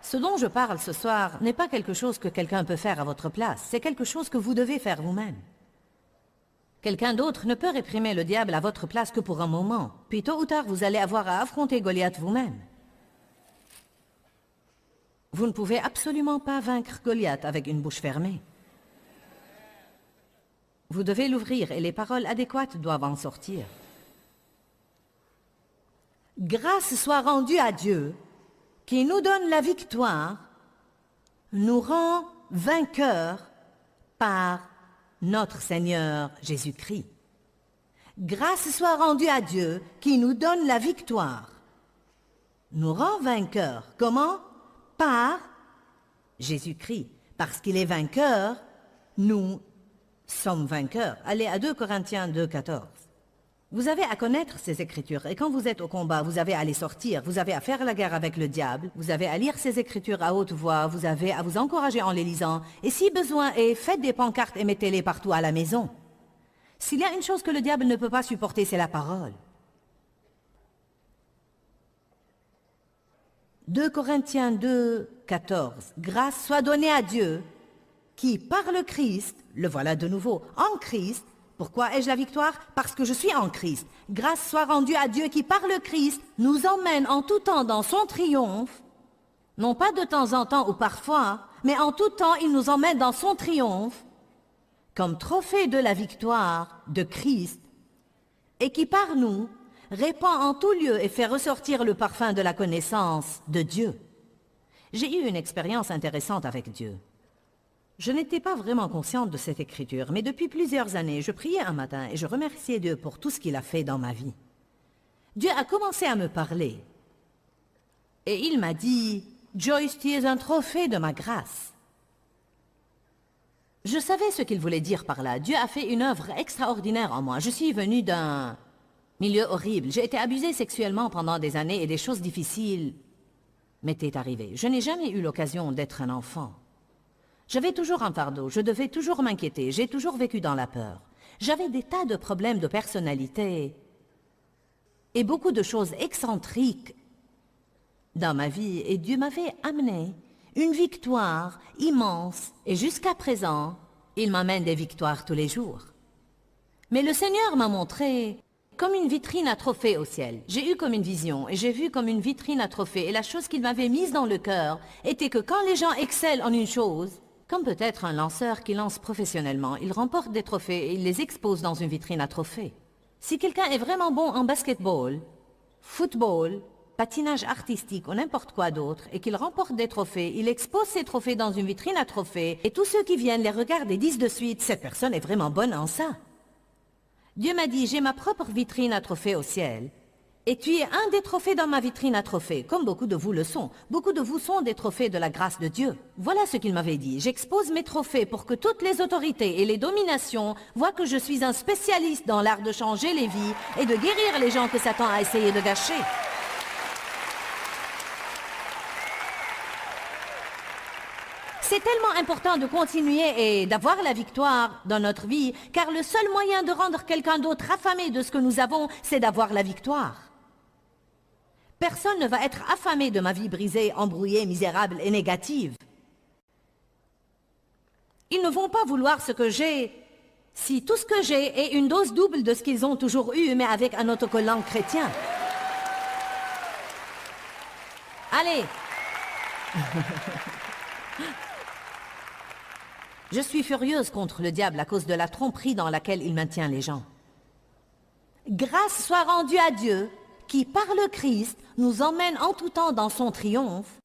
Ce dont je parle ce soir n'est pas quelque chose que quelqu'un peut faire à votre place, c'est quelque chose que vous devez faire vous-même. Quelqu'un d'autre ne peut réprimer le diable à votre place que pour un moment, puis tôt ou tard vous allez avoir à affronter Goliath vous-même. Vous ne pouvez absolument pas vaincre Goliath avec une bouche fermée. Vous devez l'ouvrir et les paroles adéquates doivent en sortir. Grâce soit rendue à Dieu, qui nous donne la victoire, nous rend vainqueurs par notre Seigneur Jésus-Christ. Grâce soit rendue à Dieu, qui nous donne la victoire, nous rend vainqueurs. Comment? Par Jésus-Christ. Parce qu'il est vainqueur, nous sommes vainqueurs. Allez à 2 Corinthiens 2, 14. Vous avez à connaître ces Écritures, et quand vous êtes au combat, vous avez à les sortir, vous avez à faire la guerre avec le diable, vous avez à lire ces Écritures à haute voix, vous avez à vous encourager en les lisant, et si besoin est, faites des pancartes et mettez-les partout à la maison. S'il y a une chose que le diable ne peut pas supporter, c'est la parole. 2 Corinthiens 2, 14. Grâce soit donnée à Dieu, qui par le Christ, le voilà de nouveau, en Christ. Pourquoi ai-je la victoire? Parce que je suis en Christ. Grâce soit rendue à Dieu qui, par le Christ, nous emmène en tout temps dans son triomphe. Non pas de temps en temps ou parfois, mais en tout temps, il nous emmène dans son triomphe, comme trophée de la victoire de Christ, et qui, par nous, répand en tout lieu et fait ressortir le parfum de la connaissance de Dieu. J'ai eu une expérience intéressante avec Dieu. Je n'étais pas vraiment consciente de cette écriture, mais depuis plusieurs années, je priais un matin et je remerciais Dieu pour tout ce qu'il a fait dans ma vie. Dieu a commencé à me parler. Et il m'a dit, « Joyce, tu es un trophée de ma grâce. » Je savais ce qu'il voulait dire par là. Dieu a fait une œuvre extraordinaire en moi. Je suis venue d'un milieu horrible. J'ai été abusée sexuellement pendant des années et des choses difficiles m'étaient arrivées. Je n'ai jamais eu l'occasion d'être un enfant. J'avais toujours un fardeau, je devais toujours m'inquiéter, j'ai toujours vécu dans la peur. J'avais des tas de problèmes de personnalité et beaucoup de choses excentriques dans ma vie. Et Dieu m'avait amené une victoire immense. Et jusqu'à présent, il m'amène des victoires tous les jours. Mais le Seigneur m'a montré comme une vitrine à trophées au ciel. J'ai eu comme une vision et j'ai vu comme une vitrine à trophées. Et la chose qu'il m'avait mise dans le cœur était que quand les gens excellent en une chose, comme peut-être un lanceur qui lance professionnellement, il remporte des trophées et il les expose dans une vitrine à trophées. Si quelqu'un est vraiment bon en basketball, football, patinage artistique ou n'importe quoi d'autre et qu'il remporte des trophées, il expose ses trophées dans une vitrine à trophées et tous ceux qui viennent les regardent et disent de suite « Cette personne est vraiment bonne en ça ». Dieu m'a dit « J'ai ma propre vitrine à trophées au ciel. Et tu es un des trophées dans ma vitrine à trophées, comme beaucoup de vous le sont. Beaucoup de vous sont des trophées de la grâce de Dieu. » Voilà ce qu'il m'avait dit. J'expose mes trophées pour que toutes les autorités et les dominations voient que je suis un spécialiste dans l'art de changer les vies et de guérir les gens que Satan a essayé de gâcher. C'est tellement important de continuer et d'avoir la victoire dans notre vie, car le seul moyen de rendre quelqu'un d'autre affamé de ce que nous avons, c'est d'avoir la victoire. Personne ne va être affamé de ma vie brisée, embrouillée, misérable et négative. Ils ne vont pas vouloir ce que j'ai, si tout ce que j'ai est une dose double de ce qu'ils ont toujours eu, mais avec un autocollant chrétien. Allez. Je suis furieuse contre le diable à cause de la tromperie dans laquelle il maintient les gens. Grâce soit rendue à Dieu, qui par le Christ nous emmène en tout temps dans son triomphe,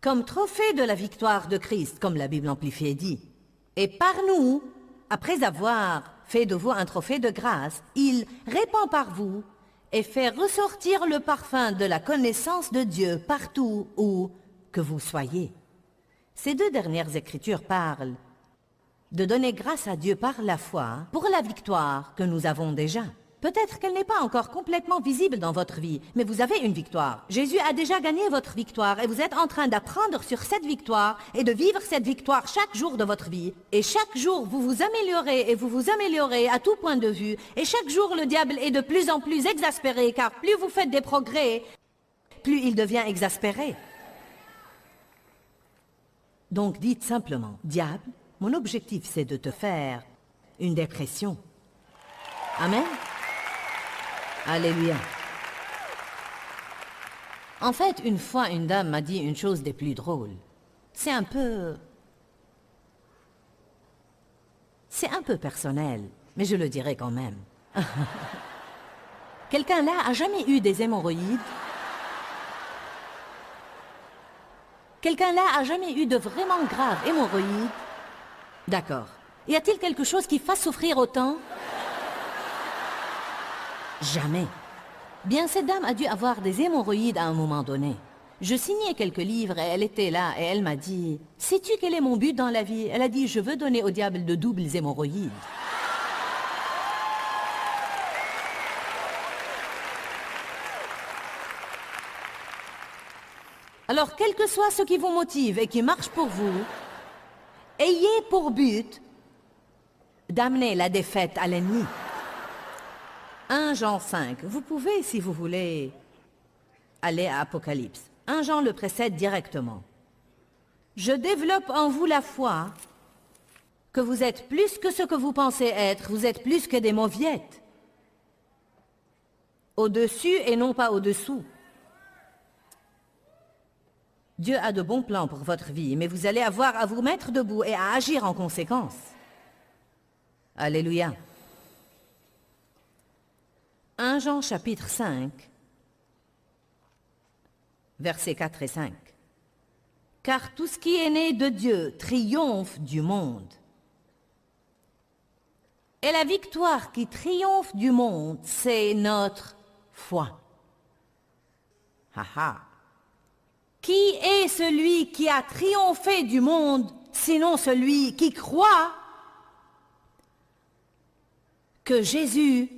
comme trophée de la victoire de Christ, comme la Bible amplifiée dit. Et par nous, après avoir fait de vous un trophée de grâce, il répand par vous et fait ressortir le parfum de la connaissance de Dieu partout où que vous soyez. Ces deux dernières écritures parlent de donner grâce à Dieu par la foi pour la victoire que nous avons déjà. Peut-être qu'elle n'est pas encore complètement visible dans votre vie, mais vous avez une victoire. Jésus a déjà gagné votre victoire et vous êtes en train d'apprendre sur cette victoire et de vivre cette victoire chaque jour de votre vie. Et chaque jour, vous vous améliorez et vous vous améliorez à tout point de vue. Et chaque jour, le diable est de plus en plus exaspéré, car plus vous faites des progrès, plus il devient exaspéré. Donc dites simplement, diable, mon objectif c'est de te faire une dépression. Amen. Alléluia. En fait, une fois, une dame m'a dit une chose des plus drôles. C'est un peu personnel, mais je le dirai quand même. Quelqu'un là a jamais eu des hémorroïdes? Quelqu'un là a jamais eu de vraiment graves hémorroïdes? D'accord. Y a-t-il quelque chose qui fasse souffrir autant? Jamais. Bien, cette dame a dû avoir des hémorroïdes à un moment donné. Je signais quelques livres et elle était là et elle m'a dit « Sais-tu quel est mon but dans la vie ?» Elle a dit « Je veux donner au diable de doubles hémorroïdes. » Alors, quel que soit ce qui vous motive et qui marche pour vous, ayez pour but d'amener la défaite à l'ennemi. 1 Jean 5. Vous pouvez, si vous voulez, aller à Apocalypse. 1 Jean le précède directement. Je développe en vous la foi que vous êtes plus que ce que vous pensez être. Vous êtes plus que des mauviettes. Au-dessus et non pas au-dessous. Dieu a de bons plans pour votre vie, mais vous allez avoir à vous mettre debout et à agir en conséquence. Alléluia. 1 Jean chapitre 5, versets 4 et 5. Car tout ce qui est né de Dieu triomphe du monde. Et la victoire qui triomphe du monde, c'est notre foi. Ha ha. Qui est celui qui a triomphé du monde, sinon celui qui croit que Jésus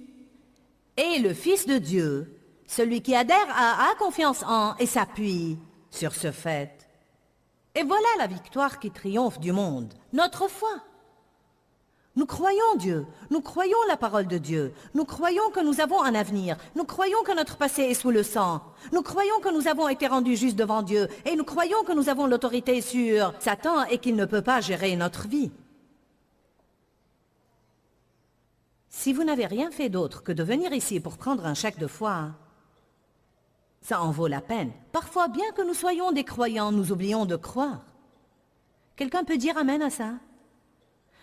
est le Fils de Dieu, celui qui adhère a confiance en et s'appuie sur ce fait. Et voilà la victoire qui triomphe du monde, notre foi. Nous croyons Dieu, nous croyons la parole de Dieu, nous croyons que nous avons un avenir, nous croyons que notre passé est sous le sang, nous croyons que nous avons été rendus justes devant Dieu, et nous croyons que nous avons l'autorité sur Satan et qu'il ne peut pas gérer notre vie. Si vous n'avez rien fait d'autre que de venir ici pour prendre un chèque de foi, ça en vaut la peine. Parfois, bien que nous soyons des croyants, nous oublions de croire. Quelqu'un peut dire amen à ça?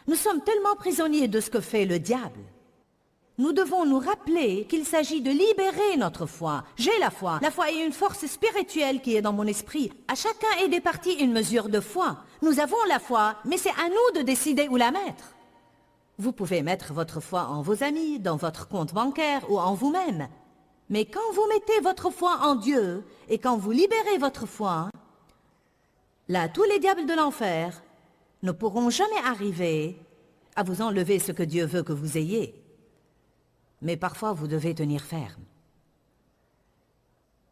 Nous sommes tellement prisonniers de ce que fait le diable. Nous devons nous rappeler qu'il s'agit de libérer notre foi. J'ai la foi. La foi est une force spirituelle qui est dans mon esprit. À chacun est départie une mesure de foi. Nous avons la foi, mais c'est à nous de décider où la mettre. Vous pouvez mettre votre foi en vos amis, dans votre compte bancaire ou en vous-même. Mais quand vous mettez votre foi en Dieu et quand vous libérez votre foi, là, tous les diables de l'enfer ne pourront jamais arriver à vous enlever ce que Dieu veut que vous ayez. Mais parfois, vous devez tenir ferme.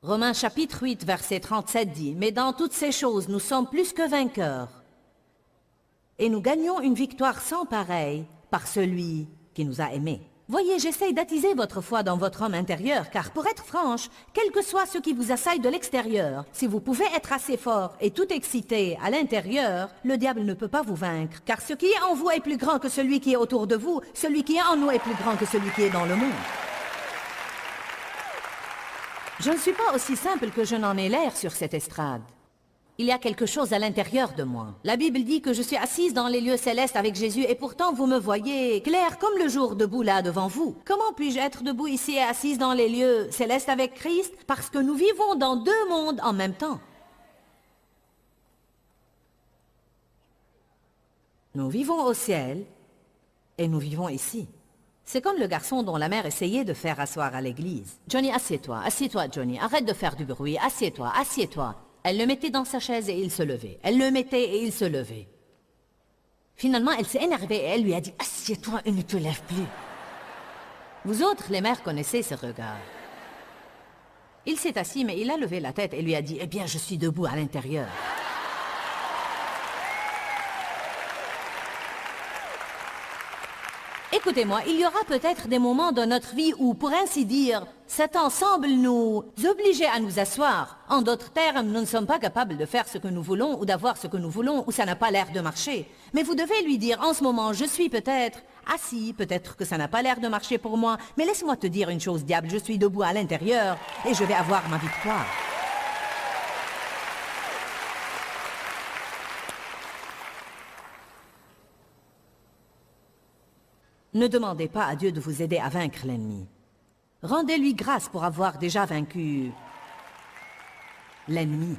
Romains chapitre 8, verset 37 dit, « Mais dans toutes ces choses, nous sommes plus que vainqueurs, et nous gagnons une victoire sans pareille par celui qui nous a aimés. » Voyez, j'essaye d'attiser votre foi dans votre homme intérieur, car pour être franche, quel que soit ce qui vous assaille de l'extérieur, si vous pouvez être assez fort et tout excité à l'intérieur, le diable ne peut pas vous vaincre, car ce qui est en vous est plus grand que celui qui est autour de vous, celui qui est en nous est plus grand que celui qui est dans le monde. Je ne suis pas aussi simple que je n'en ai l'air sur cette estrade. Il y a quelque chose à l'intérieur de moi. La Bible dit que je suis assise dans les lieux célestes avec Jésus et pourtant vous me voyez clair comme le jour debout là devant vous. Comment puis-je être debout ici et assise dans les lieux célestes avec Christ? Parce que nous vivons dans deux mondes en même temps. Nous vivons au ciel et nous vivons ici. C'est comme le garçon dont la mère essayait de faire asseoir à l'église. « Johnny, assieds-toi, assieds-toi Johnny, arrête de faire du bruit, assieds-toi, assieds-toi. » Elle le mettait dans sa chaise et il se levait. Elle le mettait et il se levait. Finalement, elle s'est énervée et elle lui a dit « Assieds-toi et ne te lève plus. » Vous autres, les mères, connaissez ce regard. Il s'est assis, mais il a levé la tête et lui a dit « Eh bien, je suis debout à l'intérieur. » Écoutez-moi, il y aura peut-être des moments dans notre vie où, pour ainsi dire, Satan semble nous obliger à nous asseoir. En d'autres termes, nous ne sommes pas capables de faire ce que nous voulons ou d'avoir ce que nous voulons ou ça n'a pas l'air de marcher. Mais vous devez lui dire, en ce moment, je suis peut-être assis, peut-être que ça n'a pas l'air de marcher pour moi, mais laisse-moi te dire une chose, diable, je suis debout à l'intérieur et je vais avoir ma victoire. Ne demandez pas à Dieu de vous aider à vaincre l'ennemi. Rendez-lui grâce pour avoir déjà vaincu l'ennemi.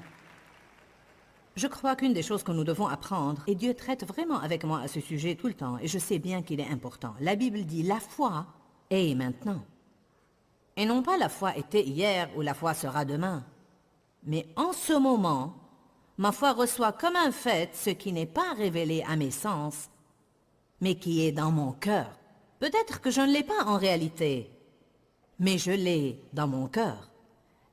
Je crois qu'une des choses que nous devons apprendre, et Dieu traite vraiment avec moi à ce sujet tout le temps, et je sais bien qu'il est important. La Bible dit la foi est maintenant. Et non pas la foi était hier ou la foi sera demain. Mais en ce moment, ma foi reçoit comme un fait ce qui n'est pas révélé à mes sens, mais qui est dans mon cœur. Peut-être que je ne l'ai pas en réalité, mais je l'ai dans mon cœur.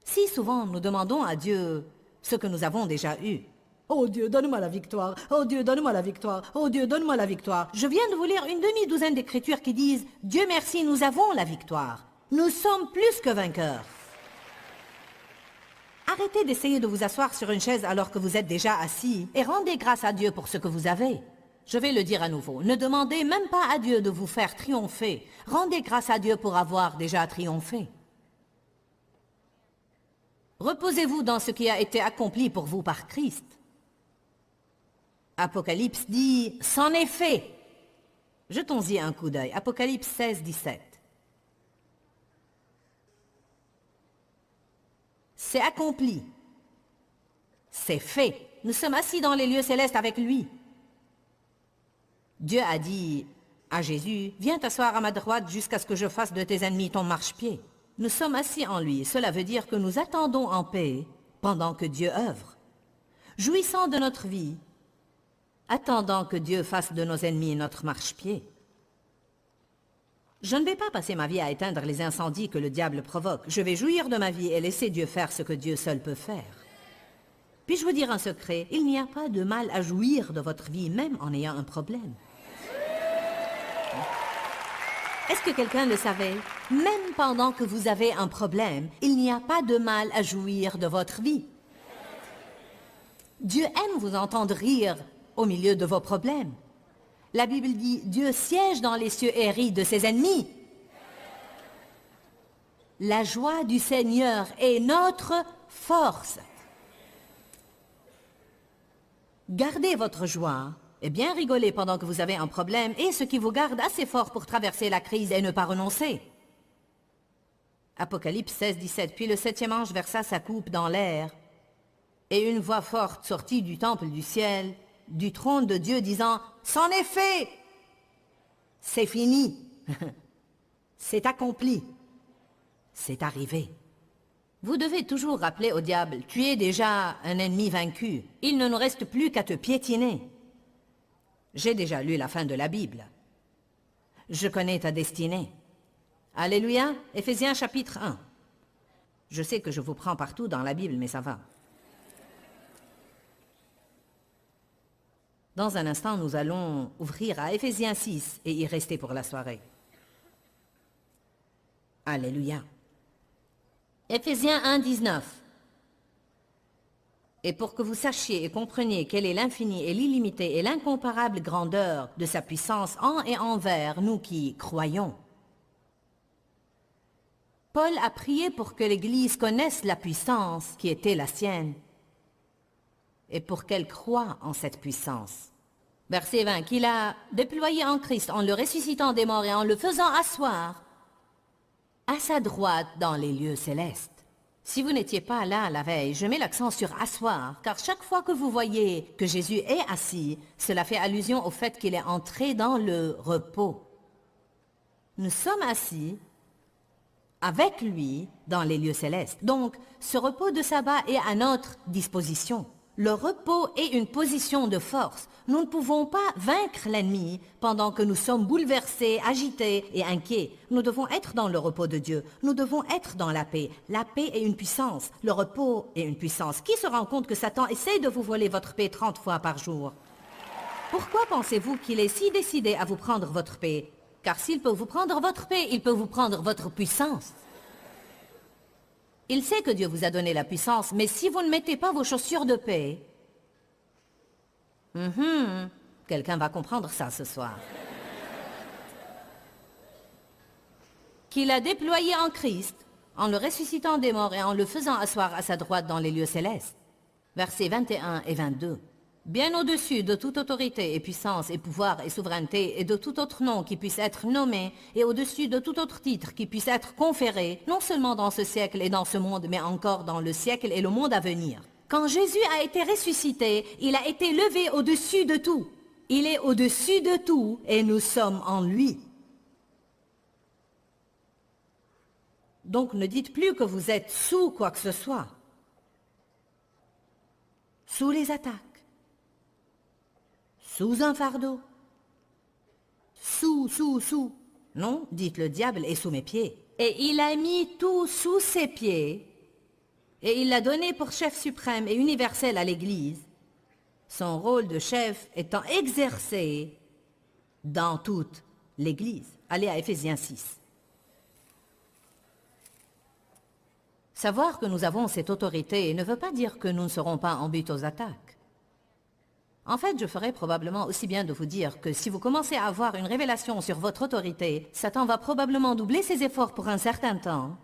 Si souvent nous demandons à Dieu ce que nous avons déjà eu. Oh Dieu, donne-moi la victoire. Oh Dieu, donne-moi la victoire. Oh Dieu, donne-moi la victoire. Je viens de vous lire une demi-douzaine d'écritures qui disent « Dieu merci, nous avons la victoire. Nous sommes plus que vainqueurs. » Arrêtez d'essayer de vous asseoir sur une chaise alors que vous êtes déjà assis et rendez grâce à Dieu pour ce que vous avez. Je vais le dire à nouveau, ne demandez même pas à Dieu de vous faire triompher. Rendez grâce à Dieu pour avoir déjà triomphé. Reposez-vous dans ce qui a été accompli pour vous par Christ. Apocalypse dit « C'en est fait ». Jetons-y un coup d'œil. Apocalypse 16, 17. C'est accompli. C'est fait. Nous sommes assis dans les lieux célestes avec lui. Dieu a dit à Jésus, « Viens t'asseoir à ma droite jusqu'à ce que je fasse de tes ennemis ton marchepied. » Nous sommes assis en lui. Cela veut dire que nous attendons en paix pendant que Dieu œuvre. Jouissant de notre vie, attendant que Dieu fasse de nos ennemis notre marchepied. Je ne vais pas passer ma vie à éteindre les incendies que le diable provoque. Je vais jouir de ma vie et laisser Dieu faire ce que Dieu seul peut faire. Puis-je vous dire un secret? Il n'y a pas de mal à jouir de votre vie, même en ayant un problème. Est-ce que quelqu'un le savait? Même pendant que vous avez un problème, il n'y a pas de mal à jouir de votre vie. Dieu aime vous entendre rire au milieu de vos problèmes. La Bible dit, Dieu siège dans les cieux et rit de ses ennemis. La joie du Seigneur est notre force. Gardez votre joie et bien rigoler pendant que vous avez un problème et ce qui vous garde assez fort pour traverser la crise et ne pas renoncer. Apocalypse 16, 17. Puis le 7e ange versa sa coupe dans l'air et une voix forte sortit du temple du ciel, du trône de Dieu, disant « C'en est fait! C'est fini! C'est accompli! C'est arrivé! » Vous devez toujours rappeler au diable, tu es déjà un ennemi vaincu. Il ne nous reste plus qu'à te piétiner. J'ai déjà lu la fin de la Bible. Je connais ta destinée. Alléluia, Éphésiens chapitre 1. Je sais que je vous prends partout dans la Bible, mais ça va. Dans un instant, nous allons ouvrir à Éphésiens 6 et y rester pour la soirée. Alléluia. Éphésiens 1, 19. Et pour que vous sachiez et compreniez quelle est l'infinie et l'illimitée et l'incomparable grandeur de sa puissance en et envers nous qui croyons. Paul a prié pour que l'Église connaisse la puissance qui était la sienne et pour qu'elle croie en cette puissance. Verset 20, qu'il a déployé en Christ en le ressuscitant des morts et en le faisant asseoir à sa droite dans les lieux célestes. Si vous n'étiez pas là la veille, je mets l'accent sur asseoir, car chaque fois que vous voyez que Jésus est assis, cela fait allusion au fait qu'il est entré dans le repos. Nous sommes assis avec lui dans les lieux célestes. Donc, ce repos de sabbat est à notre disposition. Le repos est une position de force. Nous ne pouvons pas vaincre l'ennemi pendant que nous sommes bouleversés, agités et inquiets. Nous devons être dans le repos de Dieu. Nous devons être dans la paix. La paix est une puissance. Le repos est une puissance. Qui se rend compte que Satan essaie de vous voler votre paix 30 fois par jour? Pourquoi pensez-vous qu'il est si décidé à vous prendre votre paix? Car s'il peut vous prendre votre paix, il peut vous prendre votre puissance. Il sait que Dieu vous a donné la puissance, mais si vous ne mettez pas vos chaussures de paix... Quelqu'un va comprendre ça ce soir. Qu'il a déployé en Christ, en le ressuscitant des morts et en le faisant asseoir à sa droite dans les lieux célestes. Versets 21 et 22. Bien au-dessus de toute autorité et puissance et pouvoir et souveraineté et de tout autre nom qui puisse être nommé et au-dessus de tout autre titre qui puisse être conféré, non seulement dans ce siècle et dans ce monde, mais encore dans le siècle et le monde à venir. Quand Jésus a été ressuscité, il a été levé au-dessus de tout. Il est au-dessus de tout et nous sommes en lui. Donc ne dites plus que vous êtes sous quoi que ce soit. Sous les attaques. Sous un fardeau. Sous. Non, dites le diable est sous mes pieds. Et il a mis tout sous ses pieds. Et il l'a donné pour chef suprême et universel à l'Église. Son rôle de chef étant exercé dans toute l'Église. Allez à Éphésiens 6. Savoir que nous avons cette autorité ne veut pas dire que nous ne serons pas en but aux attaques. En fait, je ferais probablement aussi bien de vous dire que si vous commencez à avoir une révélation sur votre autorité, Satan va probablement doubler ses efforts pour un certain temps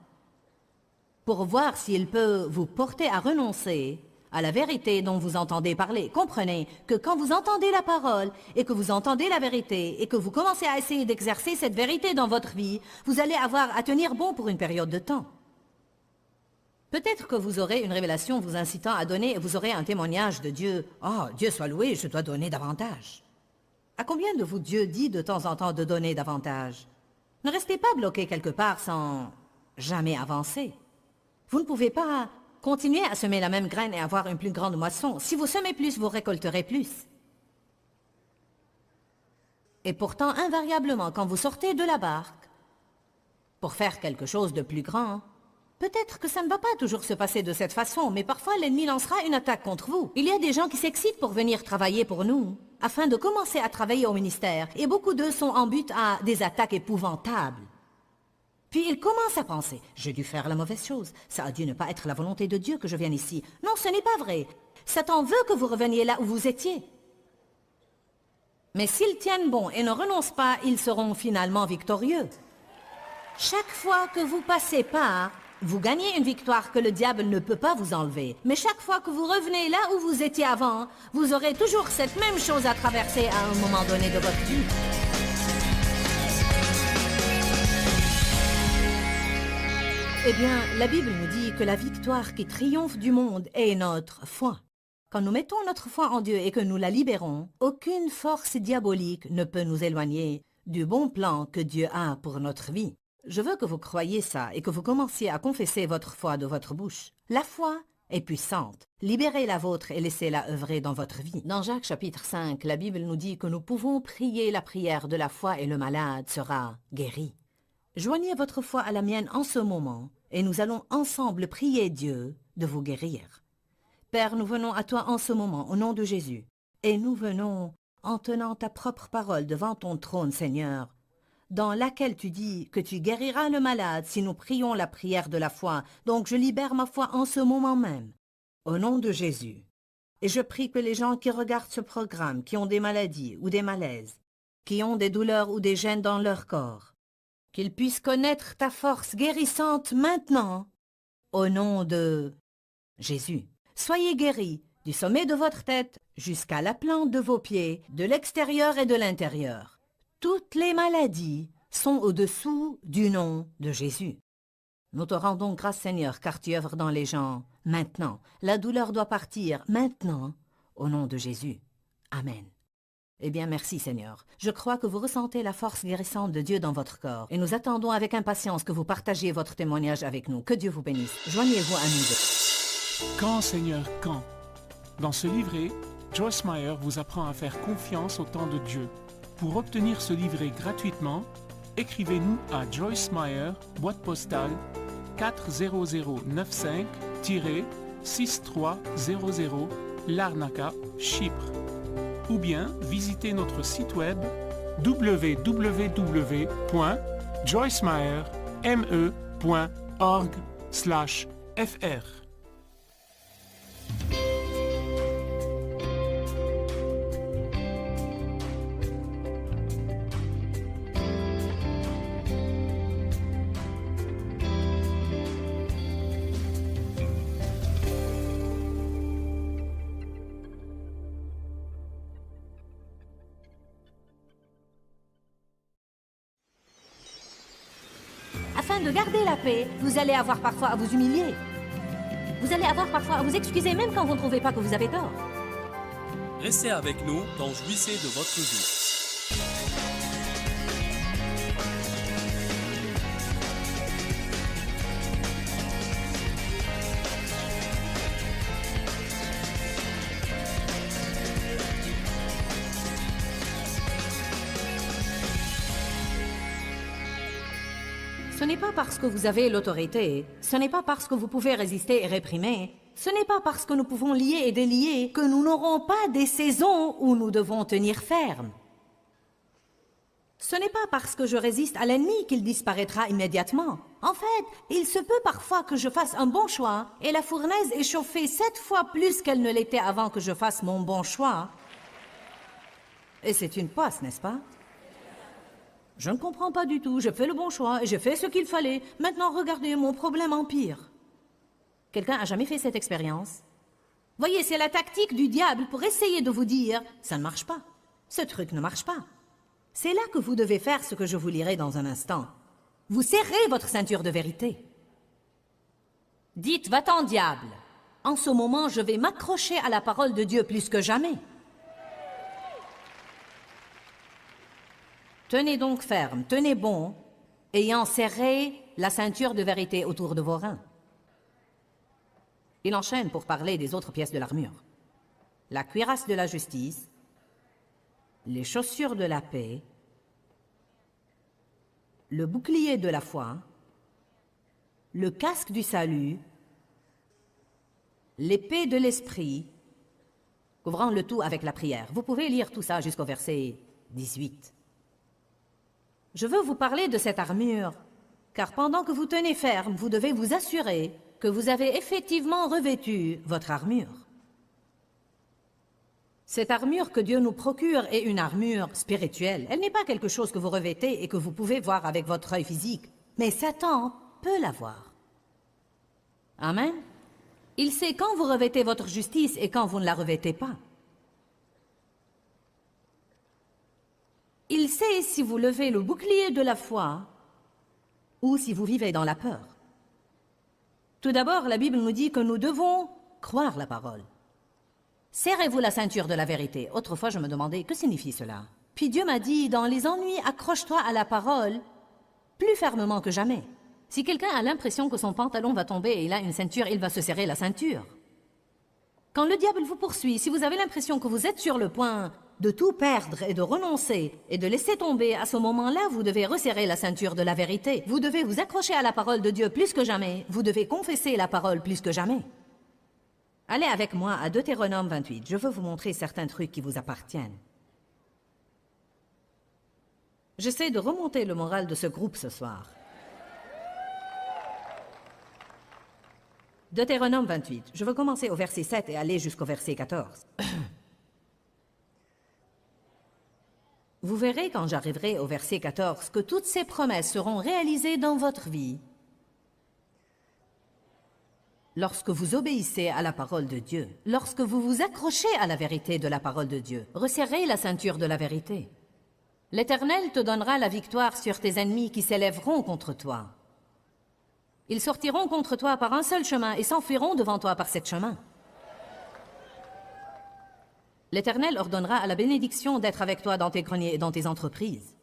pour voir s'il peut vous porter à renoncer à la vérité dont vous entendez parler. Comprenez que quand vous entendez la parole et que vous entendez la vérité et que vous commencez à essayer d'exercer cette vérité dans votre vie, vous allez avoir à tenir bon pour une période de temps. Peut-être que vous aurez une révélation vous incitant à donner et vous aurez un témoignage de Dieu. « Oh, Dieu soit loué, je dois donner davantage. » À combien de vous Dieu dit de temps en temps de donner davantage? Ne restez pas bloqué quelque part sans jamais avancer. Vous ne pouvez pas continuer à semer la même graine et avoir une plus grande moisson. Si vous semez plus, vous récolterez plus. Et pourtant, invariablement, quand vous sortez de la barque pour faire quelque chose de plus grand, peut-être que ça ne va pas toujours se passer de cette façon, mais parfois l'ennemi lancera une attaque contre vous. Il y a des gens qui s'excitent pour venir travailler pour nous, afin de commencer à travailler au ministère, et beaucoup d'eux sont en but à des attaques épouvantables. Puis ils commencent à penser, j'ai dû faire la mauvaise chose, ça a dû ne pas être la volonté de Dieu que je vienne ici. Non, ce n'est pas vrai. Satan veut que vous reveniez là où vous étiez. Mais s'ils tiennent bon et ne renoncent pas, ils seront finalement victorieux. Chaque fois que vous passez par, vous gagnez une victoire que le diable ne peut pas vous enlever. Mais chaque fois que vous revenez là où vous étiez avant, vous aurez toujours cette même chose à traverser à un moment donné de votre vie. Eh bien, la Bible nous dit que la victoire qui triomphe du monde est notre foi. Quand nous mettons notre foi en Dieu et que nous la libérons, aucune force diabolique ne peut nous éloigner du bon plan que Dieu a pour notre vie. Je veux que vous croyiez ça et que vous commenciez à confesser votre foi de votre bouche. La foi est puissante. Libérez la vôtre et laissez-la œuvrer dans votre vie. Dans Jacques chapitre 5, la Bible nous dit que nous pouvons prier la prière de la foi et le malade sera guéri. Joignez votre foi à la mienne en ce moment et nous allons ensemble prier Dieu de vous guérir. Père, nous venons à toi en ce moment au nom de Jésus et nous venons en tenant ta propre parole devant ton trône, Seigneur, dans laquelle tu dis que tu guériras le malade si nous prions la prière de la foi. Donc je libère ma foi en ce moment même, au nom de Jésus. Et je prie que les gens qui regardent ce programme, qui ont des maladies ou des malaises, qui ont des douleurs ou des gênes dans leur corps, qu'ils puissent connaître ta force guérissante maintenant, au nom de Jésus. Soyez guéris du sommet de votre tête jusqu'à la plante de vos pieds, de l'extérieur et de l'intérieur. Toutes les maladies sont au-dessous du nom de Jésus. Nous te rendons grâce, Seigneur, car tu œuvres dans les gens maintenant. La douleur doit partir maintenant, au nom de Jésus. Amen. Eh bien, merci, Seigneur. Je crois que vous ressentez la force guérissante de Dieu dans votre corps. Et nous attendons avec impatience que vous partagiez votre témoignage avec nous. Que Dieu vous bénisse. Joignez-vous à nous deux. Quand, Seigneur, quand? Dans ce livret, Joyce Meyer vous apprend à faire confiance au temps de Dieu. Pour obtenir ce livret gratuitement, écrivez-nous à Joyce Meyer, boîte postale 40095-6300, Larnaca, Chypre. Ou bien visitez notre site web www.joycemeyer.org/ FR. Afin de garder la paix, vous allez avoir parfois à vous humilier. Vous allez avoir parfois à vous excuser même quand vous ne trouvez pas que vous avez tort. Restez avec nous dans Jouissez de votre vie. Ce n'est pas parce que vous avez l'autorité, ce n'est pas parce que vous pouvez résister et réprimer, ce n'est pas parce que nous pouvons lier et délier que nous n'aurons pas des saisons où nous devons tenir ferme. Ce n'est pas parce que je résiste à l'ennemi qu'il disparaîtra immédiatement. En fait, il se peut parfois que je fasse un bon choix et la fournaise est chauffée 7 fois plus qu'elle ne l'était avant que je fasse mon bon choix. Et c'est une poisse, n'est-ce pas? Je ne comprends pas du tout, j'ai fait le bon choix et j'ai fait ce qu'il fallait. Maintenant, regardez, mon problème empire. Quelqu'un a jamais fait cette expérience? Voyez, c'est la tactique du diable pour essayer de vous dire « ça ne marche pas, ce truc ne marche pas ». C'est là que vous devez faire ce que je vous lirai dans un instant. Vous serrez votre ceinture de vérité. Dites « va-t'en, diable ». En ce moment, je vais m'accrocher à la parole de Dieu plus que jamais. Tenez donc ferme, tenez bon, ayant serré la ceinture de vérité autour de vos reins. Il enchaîne pour parler des autres pièces de l'armure. La cuirasse de la justice, les chaussures de la paix, le bouclier de la foi, le casque du salut, l'épée de l'esprit, couvrant le tout avec la prière. Vous pouvez lire tout ça jusqu'au verset 18. Je veux vous parler de cette armure, car pendant que vous tenez ferme, vous devez vous assurer que vous avez effectivement revêtu votre armure. Cette armure que Dieu nous procure est une armure spirituelle. Elle n'est pas quelque chose que vous revêtez et que vous pouvez voir avec votre œil physique, mais Satan peut la voir. Amen. Il sait quand vous revêtez votre justice et quand vous ne la revêtez pas. Il sait si vous levez le bouclier de la foi ou si vous vivez dans la peur. Tout d'abord, la Bible nous dit que nous devons croire la parole. Serrez-vous la ceinture de la vérité. Autrefois, je me demandais, que signifie cela? Puis Dieu m'a dit, dans les ennuis, accroche-toi à la parole plus fermement que jamais. Si quelqu'un a l'impression que son pantalon va tomber et il a une ceinture, il va se serrer la ceinture. Quand le diable vous poursuit, si vous avez l'impression que vous êtes sur le point de tout perdre et de renoncer et de laisser tomber, à ce moment-là, vous devez resserrer la ceinture de la vérité. Vous devez vous accrocher à la parole de Dieu plus que jamais. Vous devez confesser la parole plus que jamais. Allez avec moi à Deutéronome 28. Je veux vous montrer certains trucs qui vous appartiennent. J'essaie de remonter le moral de ce groupe ce soir. Deutéronome 28. Je veux commencer au verset 7 et aller jusqu'au verset 14. Vous verrez quand j'arriverai au verset 14 que toutes ces promesses seront réalisées dans votre vie lorsque vous obéissez à la parole de Dieu, lorsque vous vous accrochez à la vérité de la parole de Dieu. Resserrez la ceinture de la vérité. L'Éternel te donnera la victoire sur tes ennemis qui s'élèveront contre toi. Ils sortiront contre toi par un seul chemin et s'enfuiront devant toi par sept chemins. L'Éternel ordonnera à la bénédiction d'être avec toi dans tes greniers et dans tes entreprises.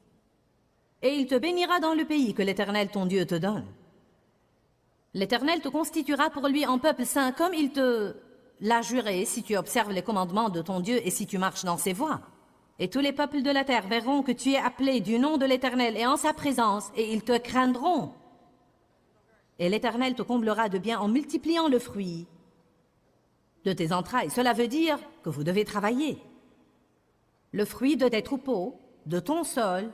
Et il te bénira dans le pays que l'Éternel ton Dieu te donne. L'Éternel te constituera pour lui un peuple saint comme il te l'a juré si tu observes les commandements de ton Dieu et si tu marches dans ses voies. Et tous les peuples de la terre verront que tu es appelé du nom de l'Éternel et en sa présence, et ils te craindront. Et l'Éternel te comblera de bien en multipliant le fruit de tes entrailles. Cela veut dire que vous devez travailler. Le fruit de tes troupeaux, de ton sol,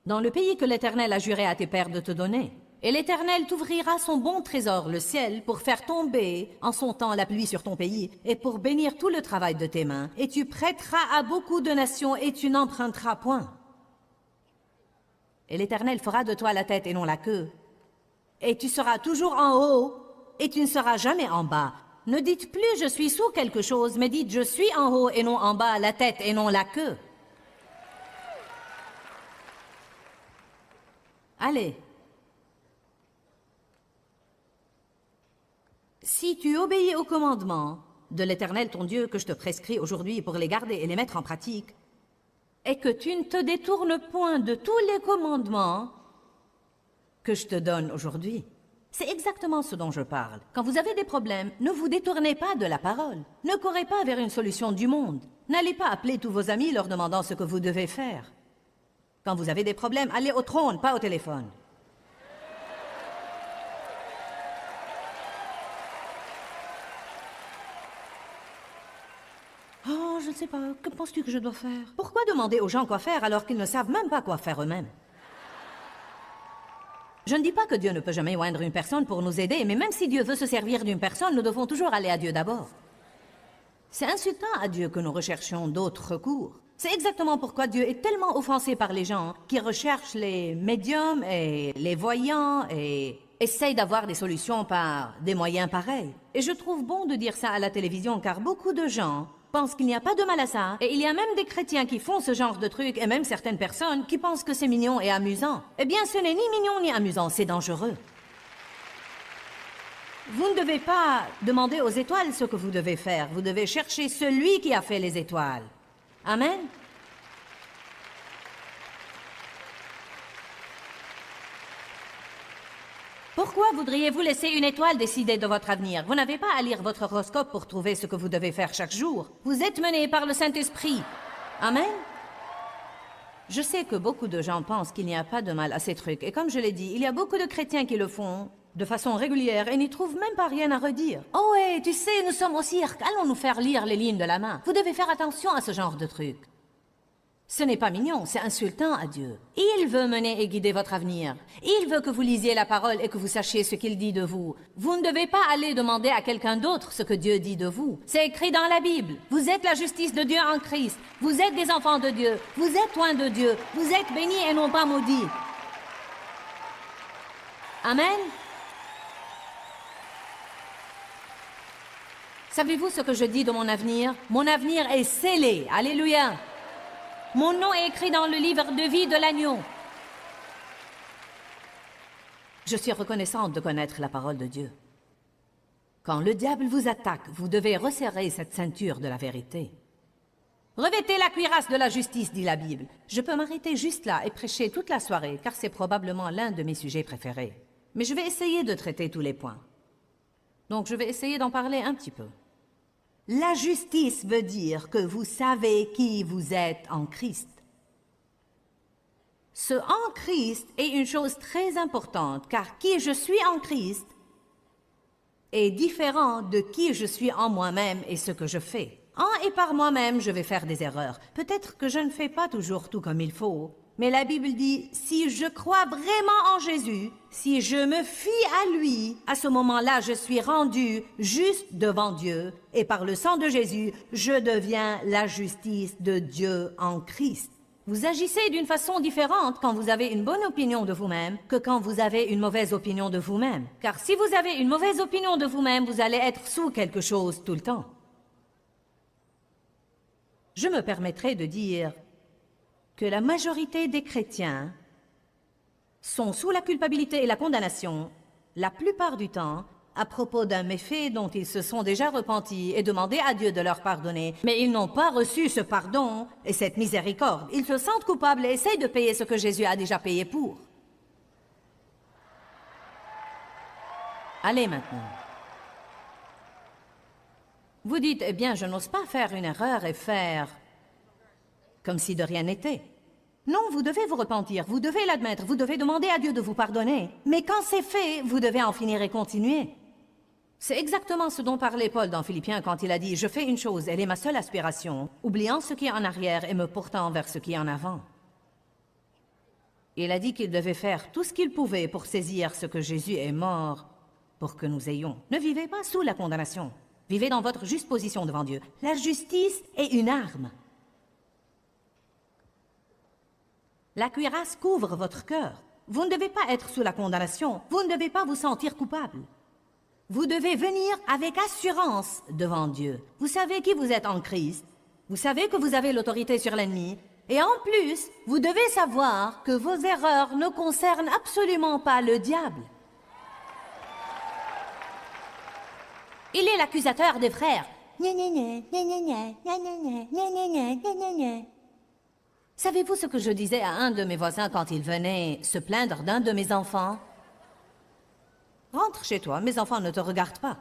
dans le pays que l'Éternel a juré à tes pères de te donner. Et l'Éternel t'ouvrira son bon trésor, le ciel, pour faire tomber en son temps la pluie sur ton pays, et pour bénir tout le travail de tes mains. Et tu prêteras à beaucoup de nations, et tu n'emprunteras point. Et l'Éternel fera de toi la tête et non la queue. Et tu seras toujours en haut, et tu ne seras jamais en bas. Ne dites plus « je suis sous quelque chose », mais dites « je suis en haut et non en bas, la tête et non la queue ». Allez. Si tu obéis aux commandements de l'Éternel ton Dieu que je te prescris aujourd'hui pour les garder et les mettre en pratique, et que tu ne te détournes point de tous les commandements que je te donne aujourd'hui. C'est exactement ce dont je parle. Quand vous avez des problèmes, ne vous détournez pas de la parole. Ne courez pas vers une solution du monde. N'allez pas appeler tous vos amis leur demandant ce que vous devez faire. Quand vous avez des problèmes, allez au trône, pas au téléphone. Oh, je ne sais pas. Que penses-tu que je dois faire? Pourquoi demander aux gens quoi faire alors qu'ils ne savent même pas quoi faire eux-mêmes? Je ne dis pas que Dieu ne peut jamais oindre une personne pour nous aider, mais même si Dieu veut se servir d'une personne, nous devons toujours aller à Dieu d'abord. C'est insultant à Dieu que nous recherchions d'autres recours. C'est exactement pourquoi Dieu est tellement offensé par les gens qui recherchent les médiums et les voyants et essayent d'avoir des solutions par des moyens pareils. Et je trouve bon de dire ça à la télévision car beaucoup de gens pensent qu'il n'y a pas de mal à ça. Et il y a même des chrétiens qui font ce genre de trucs et même certaines personnes qui pensent que c'est mignon et amusant. Eh bien, ce n'est ni mignon ni amusant, c'est dangereux. Vous ne devez pas demander aux étoiles ce que vous devez faire. Vous devez chercher celui qui a fait les étoiles. Amen. Pourquoi voudriez-vous laisser une étoile décider de votre avenir? Vous n'avez pas à lire votre horoscope pour trouver ce que vous devez faire chaque jour. Vous êtes mené par le Saint-Esprit. Amen. Je sais que beaucoup de gens pensent qu'il n'y a pas de mal à ces trucs. Et comme je l'ai dit, il y a beaucoup de chrétiens qui le font de façon régulière et n'y trouvent même pas rien à redire. Oh ouais, tu sais, nous sommes au cirque. Allons nous faire lire les lignes de la main. Vous devez faire attention à ce genre de trucs. Ce n'est pas mignon, c'est insultant à Dieu. Il veut mener et guider votre avenir. Il veut que vous lisiez la parole et que vous sachiez ce qu'il dit de vous. Vous ne devez pas aller demander à quelqu'un d'autre ce que Dieu dit de vous. C'est écrit dans la Bible. Vous êtes la justice de Dieu en Christ. Vous êtes des enfants de Dieu. Vous êtes loin de Dieu. Vous êtes bénis et non pas maudits. Amen. Savez-vous ce que je dis de mon avenir? Mon avenir est scellé. Alléluia. Mon nom est écrit dans le livre de vie de l'agneau. Je suis reconnaissante de connaître la parole de Dieu. Quand le diable vous attaque, vous devez resserrer cette ceinture de la vérité. Revêtez la cuirasse de la justice, dit la Bible. Je peux m'arrêter juste là et prêcher toute la soirée, car c'est probablement l'un de mes sujets préférés. Mais je vais essayer de traiter tous les points. Donc je vais essayer d'en parler un petit peu. La justice veut dire que vous savez qui vous êtes en Christ. Ce en Christ est une chose très importante, car qui je suis en Christ est différent de qui je suis en moi-même et ce que je fais. En et par moi-même, je vais faire des erreurs. Peut-être que je ne fais pas toujours tout comme il faut. Mais la Bible dit, si je crois vraiment en Jésus, si je me fie à lui, à ce moment-là, je suis rendu juste devant Dieu. Et par le sang de Jésus, je deviens la justice de Dieu en Christ. Vous agissez d'une façon différente quand vous avez une bonne opinion de vous-même que quand vous avez une mauvaise opinion de vous-même. Car si vous avez une mauvaise opinion de vous-même, vous allez être sous quelque chose tout le temps. Je me permettrai de dire que la majorité des chrétiens sont sous la culpabilité et la condamnation, la plupart du temps, à propos d'un méfait dont ils se sont déjà repentis et demandé à Dieu de leur pardonner. Mais ils n'ont pas reçu ce pardon et cette miséricorde. Ils se sentent coupables et essayent de payer ce que Jésus a déjà payé pour. Allez maintenant. Vous dites, eh bien, je n'ose pas faire une erreur et faire comme si de rien n'était. Non, vous devez vous repentir, vous devez l'admettre, vous devez demander à Dieu de vous pardonner. Mais quand c'est fait, vous devez en finir et continuer. C'est exactement ce dont parlait Paul dans Philippiens quand il a dit « Je fais une chose, elle est ma seule aspiration, oubliant ce qui est en arrière et me portant vers ce qui est en avant. » Il a dit qu'il devait faire tout ce qu'il pouvait pour saisir ce que Jésus est mort pour que nous ayons. Ne vivez pas sous la condamnation. Vivez dans votre juste position devant Dieu. La justice est une arme. La cuirasse couvre votre cœur. Vous ne devez pas être sous la condamnation. Vous ne devez pas vous sentir coupable. Vous devez venir avec assurance devant Dieu. Vous savez qui vous êtes en Christ. Vous savez que vous avez l'autorité sur l'ennemi. Et en plus, vous devez savoir que vos erreurs ne concernent absolument pas le diable. Il est l'accusateur des frères. Savez-vous ce que je disais à un de mes voisins quand il venait se plaindre d'un de mes enfants? Rentre chez toi, mes enfants ne te regardent pas.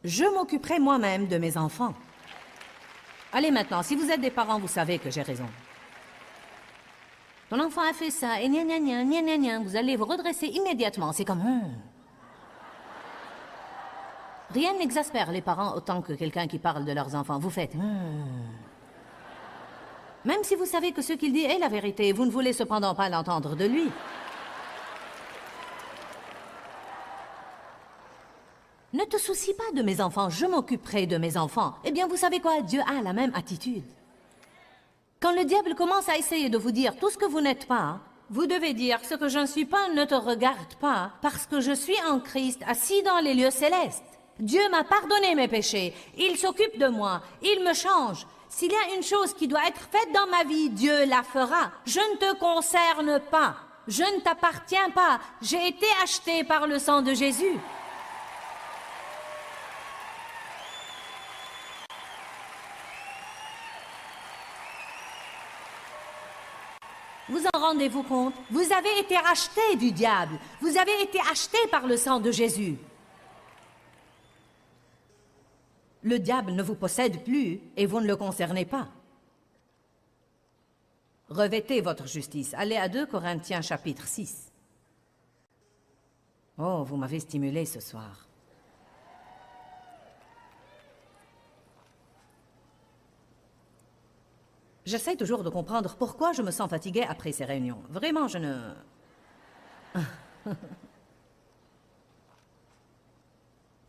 Je m'occuperai moi-même de mes enfants. Allez maintenant, si vous êtes des parents, vous savez que j'ai raison. Ton enfant a fait ça, et gna gna gna, gna gna gna, vous allez vous redresser immédiatement, c'est comme... Rien n'exaspère les parents autant que quelqu'un qui parle de leurs enfants. Vous faites... Même si vous savez que ce qu'il dit est la vérité, vous ne voulez cependant pas l'entendre de lui. Ne te soucie pas de mes enfants, je m'occuperai de mes enfants. Eh bien, vous savez quoi? Dieu a la même attitude. Quand le diable commence à essayer de vous dire tout ce que vous n'êtes pas, vous devez dire ce que je ne suis pas ne te regarde pas, parce que je suis en Christ assis dans les lieux célestes. Dieu m'a pardonné mes péchés, il s'occupe de moi, il me change. S'il y a une chose qui doit être faite dans ma vie, Dieu la fera. Je ne te concerne pas, je ne t'appartiens pas, j'ai été acheté par le sang de Jésus. Vous en rendez-vous compte? Vous avez été racheté du diable. Vous avez été acheté par le sang de Jésus. Le diable ne vous possède plus et vous ne le concernez pas. Revêtez votre justice. Allez à 2 Corinthiens chapitre 6. Oh, vous m'avez stimulé ce soir. J'essaie toujours de comprendre pourquoi je me sens fatiguée après ces réunions. Vraiment, je ne...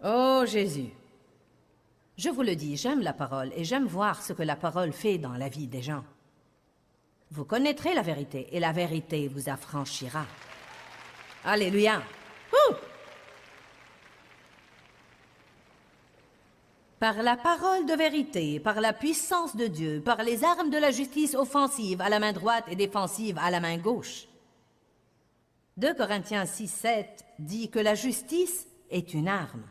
Oh, Jésus. Je vous le dis, j'aime la parole et j'aime voir ce que la parole fait dans la vie des gens. Vous connaîtrez la vérité et la vérité vous affranchira. Alléluia. Ouh! Par la parole de vérité, par la puissance de Dieu, par les armes de la justice offensive à la main droite et défensive à la main gauche. 2 Corinthiens 6, 7 dit que la justice est une arme.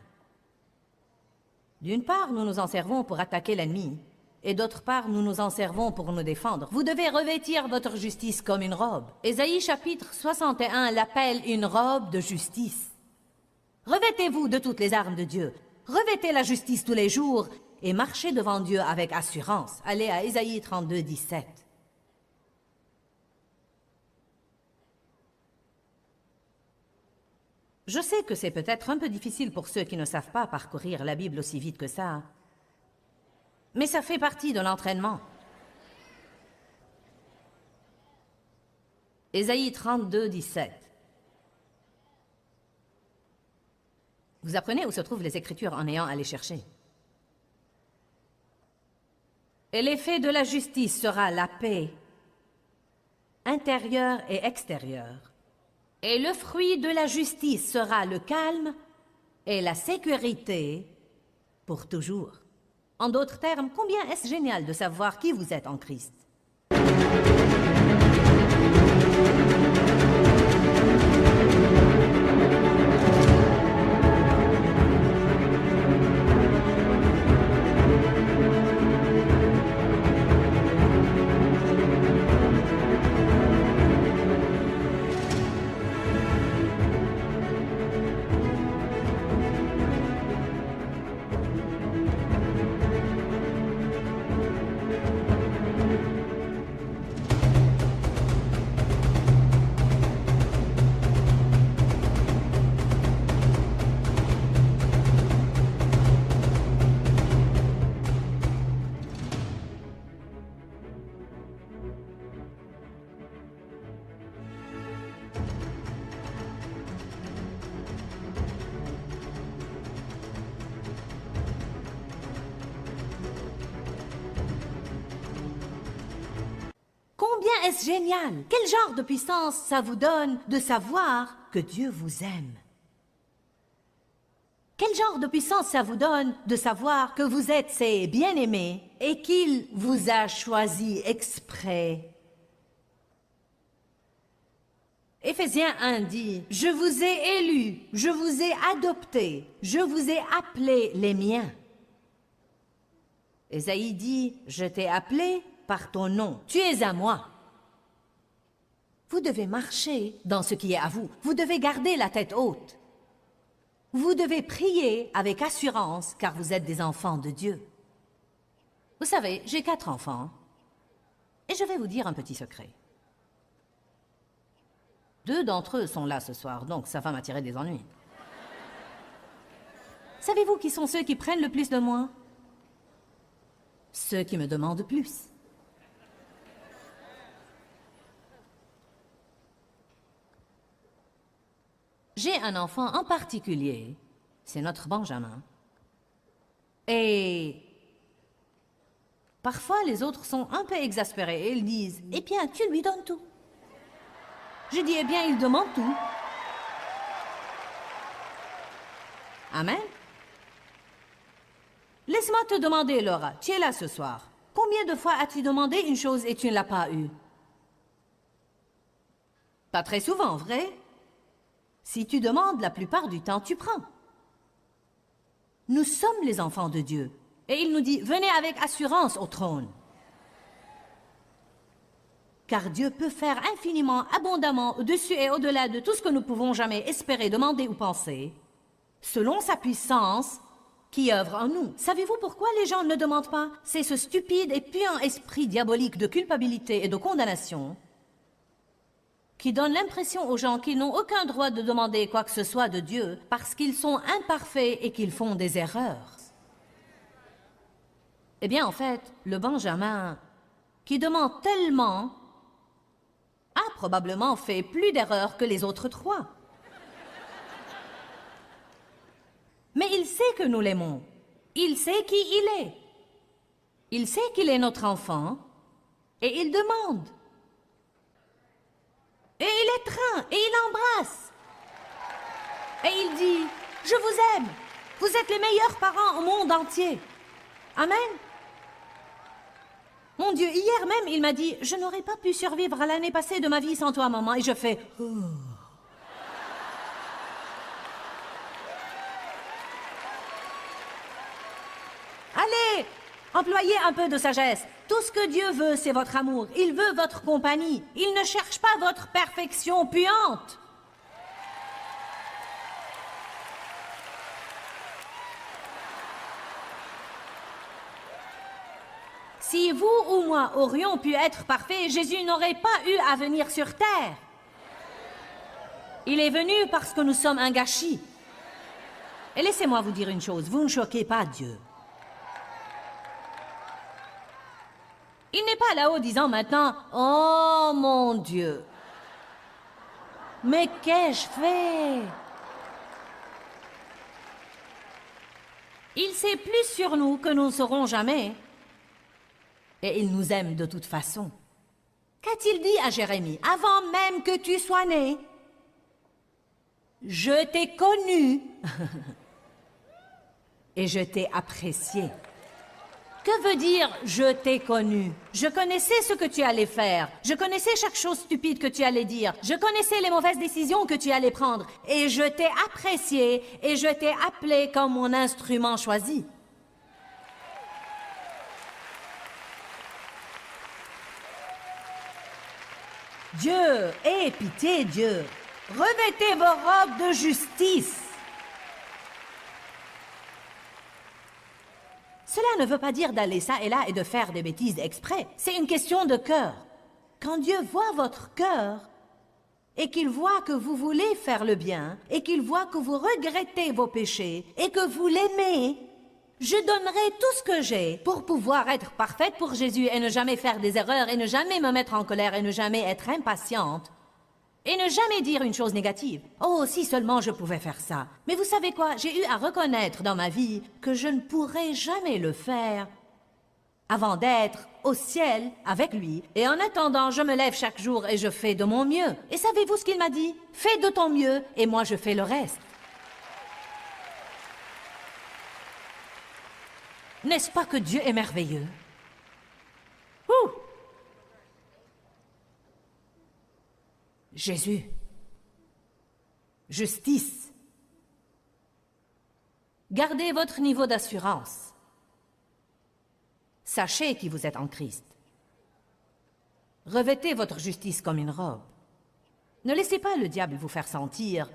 D'une part, nous nous en servons pour attaquer l'ennemi, et d'autre part, nous nous en servons pour nous défendre. Vous devez revêtir votre justice comme une robe. Ésaïe chapitre 61 l'appelle une robe de justice. Revêtez-vous de toutes les armes de Dieu. Revêtez la justice tous les jours et marchez devant Dieu avec assurance. Allez à Ésaïe 32, 17. Je sais que c'est peut-être un peu difficile pour ceux qui ne savent pas parcourir la Bible aussi vite que ça, mais ça fait partie de l'entraînement. Ésaïe 32, 17. Vous apprenez où se trouvent les Écritures en ayant à les chercher. Et l'effet de la justice sera la paix, intérieure et extérieure. Et le fruit de la justice sera le calme et la sécurité pour toujours. En d'autres termes, combien est-ce génial de savoir qui vous êtes en Christ. est-ce génial? Quel genre de puissance ça vous donne de savoir que Dieu vous aime? Quel genre de puissance ça vous donne de savoir que vous êtes ses bien-aimés et qu'il vous a choisi exprès? Éphésiens 1 dit, « Je vous ai élus, je vous ai adoptés, je vous ai appelés les miens. » Ésaïe dit, « Je t'ai appelé par ton nom, tu es à moi. » Vous devez marcher dans ce qui est à vous, vous devez garder la tête haute. Vous devez prier avec assurance car vous êtes des enfants de Dieu. Vous savez, j'ai 4 enfants et je vais vous dire un petit secret. 2 d'entre eux sont là ce soir, donc ça va m'attirer des ennuis. Savez-vous qui sont ceux qui prennent le plus de moi? Ceux qui me demandent plus. J'ai un enfant en particulier, c'est notre Benjamin. Et parfois les autres sont un peu exaspérés et ils disent « Eh bien, tu lui donnes tout. » Je dis, eh bien, il demande tout. Amen. Laisse-moi te demander, Laura, tu es là ce soir. Combien de fois as-tu demandé une chose et tu ne l'as pas eue? Pas très souvent, vrai? Si tu demandes, la plupart du temps, tu prends. Nous sommes les enfants de Dieu. Et il nous dit, venez avec assurance au trône. Car Dieu peut faire infiniment, abondamment, au-dessus et au-delà de tout ce que nous pouvons jamais espérer, demander ou penser, selon sa puissance qui œuvre en nous. Savez-vous pourquoi les gens ne demandent pas? C'est ce stupide et puant esprit diabolique de culpabilité et de condamnation qui donne l'impression aux gens qu'ils n'ont aucun droit de demander quoi que ce soit de Dieu parce qu'ils sont imparfaits et qu'ils font des erreurs. Eh bien, en fait, le Benjamin, qui demande tellement, a probablement fait plus d'erreurs que les autres 3. Mais il sait que nous l'aimons. Il sait qui il est. Il sait qu'il est notre enfant et il demande. Et il étreint et il embrasse. Et il dit, je vous aime. Vous êtes les meilleurs parents au monde entier. Amen. Mon Dieu, hier même, il m'a dit, je n'aurais pas pu survivre à l'année passée de ma vie sans toi, maman. Et je fais, oh. Allez, employez un peu de sagesse. Tout ce que Dieu veut, c'est votre amour. Il veut votre compagnie. Il ne cherche pas votre perfection puante. Si vous ou moi aurions pu être parfaits, Jésus n'aurait pas eu à venir sur terre. Il est venu parce que nous sommes un gâchis. Et laissez-moi vous dire une chose, vous ne choquez pas Dieu. Il n'est pas là-haut disant maintenant, « Oh mon Dieu, mais qu'ai-je fait ?» Il sait plus sur nous que nous ne saurons jamais. Et il nous aime de toute façon. Qu'a-t-il dit à Jérémie? Avant même que tu sois né, je t'ai connu et je t'ai apprécié. Que veut dire « je t'ai connu » ? Je connaissais ce que tu allais faire. Je connaissais chaque chose stupide que tu allais dire. Je connaissais les mauvaises décisions que tu allais prendre. Et je t'ai apprécié et je t'ai appelé comme mon instrument choisi. Dieu, aie pitié, Dieu. Revêtez vos robes de justice. Cela ne veut pas dire d'aller ça et là et de faire des bêtises exprès. C'est une question de cœur. Quand Dieu voit votre cœur et qu'il voit que vous voulez faire le bien et qu'il voit que vous regrettez vos péchés et que vous l'aimez, je donnerai tout ce que j'ai pour pouvoir être parfaite pour Jésus et ne jamais faire des erreurs et ne jamais me mettre en colère et ne jamais être impatiente et ne jamais dire une chose négative. Oh, si seulement je pouvais faire ça. Mais vous savez quoi? J'ai eu à reconnaître dans ma vie que je ne pourrais jamais le faire avant d'être au ciel avec lui. Et en attendant, je me lève chaque jour et je fais de mon mieux. Et savez-vous ce qu'il m'a dit? Fais de ton mieux et moi je fais le reste. N'est-ce pas que Dieu est merveilleux? Ouh! Jésus. Justice. Gardez votre niveau d'assurance. Sachez qui vous êtes en Christ. Revêtez votre justice comme une robe. Ne laissez pas le diable vous faire sentir